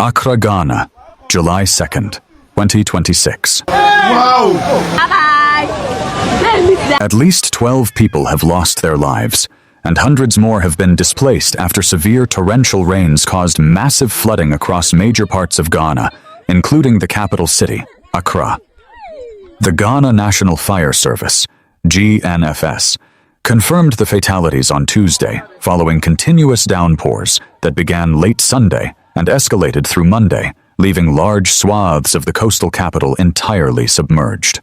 Accra, Ghana, July 2nd, 2026. Wow! At least 12 people have lost their lives, and hundreds more have been displaced after severe torrential rains caused massive flooding across major parts of Ghana, including the capital city, Accra. The Ghana National Fire Service, GNFS, confirmed the fatalities on Tuesday following continuous downpours that began late Sunday and escalated through Monday, leaving large swaths of the coastal capital entirely submerged.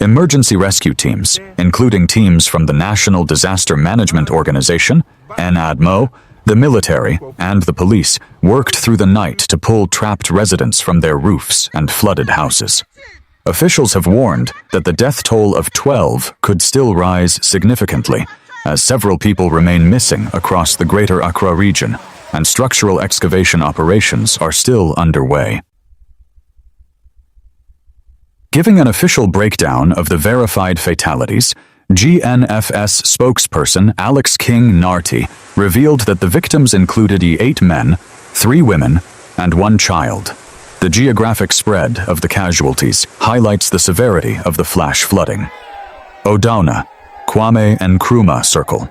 Emergency rescue teams, including teams from the National Disaster Management Organization, NADMO, the military, and the police, worked through the night to pull trapped residents from their roofs and flooded houses. Officials have warned that the death toll of 12 could still rise significantly, as several people remain missing across the Greater Accra Region, and structural excavation operations are still underway. Giving an official breakdown of the verified fatalities, GNFS spokesperson Alex King Nartey revealed that the victims included 8 men, 3 women, and 1 child. The geographic spread of the casualties highlights the severity of the flash flooding. Odawna, Kwame Nkrumah Circle.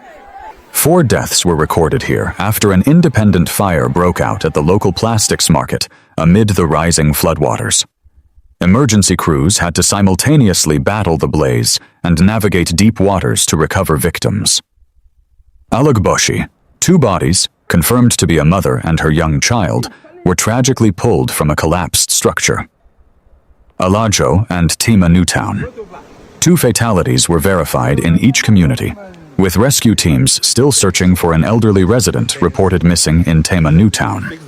4 deaths were recorded here after an independent fire broke out at the local plastics market amid the rising floodwaters. Emergency crews had to simultaneously battle the blaze and navigate deep waters to recover victims. Alogboshie, 2 bodies, confirmed to be a mother and her young child, were tragically pulled from a collapsed structure. Alajo and Tema Newtown. 2 fatalities were verified in each community, with rescue teams still searching for an elderly resident reported missing in Tema Newtown.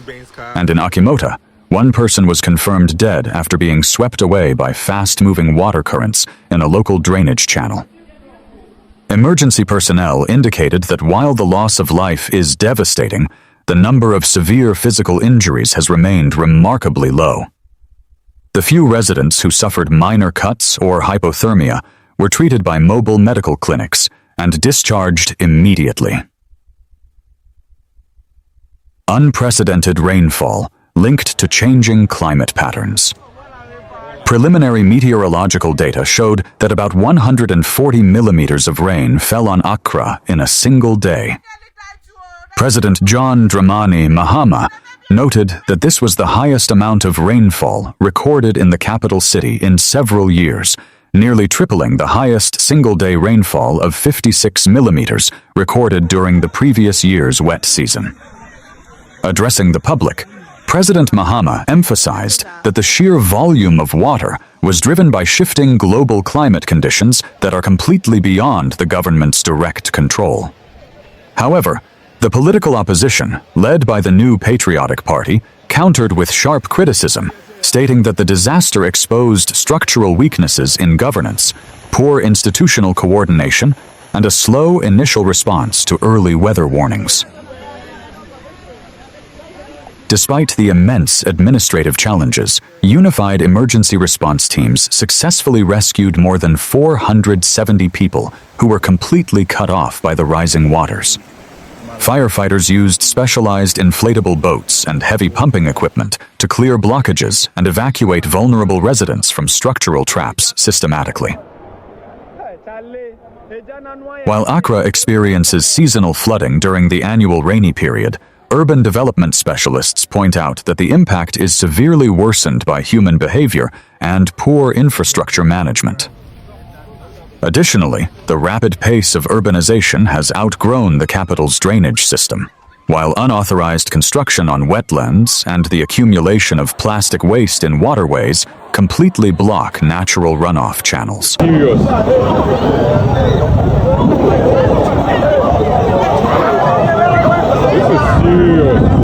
And in Achimota, 1 person was confirmed dead after being swept away by fast-moving water currents in a local drainage channel. Emergency personnel indicated that while the loss of life is devastating, the number of severe physical injuries has remained remarkably low. The few residents who suffered minor cuts or hypothermia were treated by mobile medical clinics and discharged immediately. Unprecedented rainfall linked to changing climate patterns. Preliminary meteorological data showed that about 140 millimeters of rain fell on Accra in a single day. President John Dramani Mahama noted that this was the highest amount of rainfall recorded in the capital city in several years, nearly tripling the highest single-day rainfall of 56 millimeters recorded during the previous year's wet season. Addressing the public, President Mahama emphasized that the sheer volume of water was driven by shifting global climate conditions that are completely beyond the government's direct control. However, the political opposition, led by the New Patriotic Party, countered with sharp criticism, stating that the disaster exposed structural weaknesses in governance, poor institutional coordination, and a slow initial response to early weather warnings. Despite the immense administrative challenges, unified emergency response teams successfully rescued more than 470 people who were completely cut off by the rising waters. Firefighters used specialized inflatable boats and heavy pumping equipment to clear blockages and evacuate vulnerable residents from structural traps systematically. While Accra experiences seasonal flooding during the annual rainy period, urban development specialists point out that the impact is severely worsened by human behavior and poor infrastructure management. Additionally, the rapid pace of urbanization has outgrown the capital's drainage system, while unauthorized construction on wetlands and the accumulation of plastic waste in waterways completely block natural runoff channels.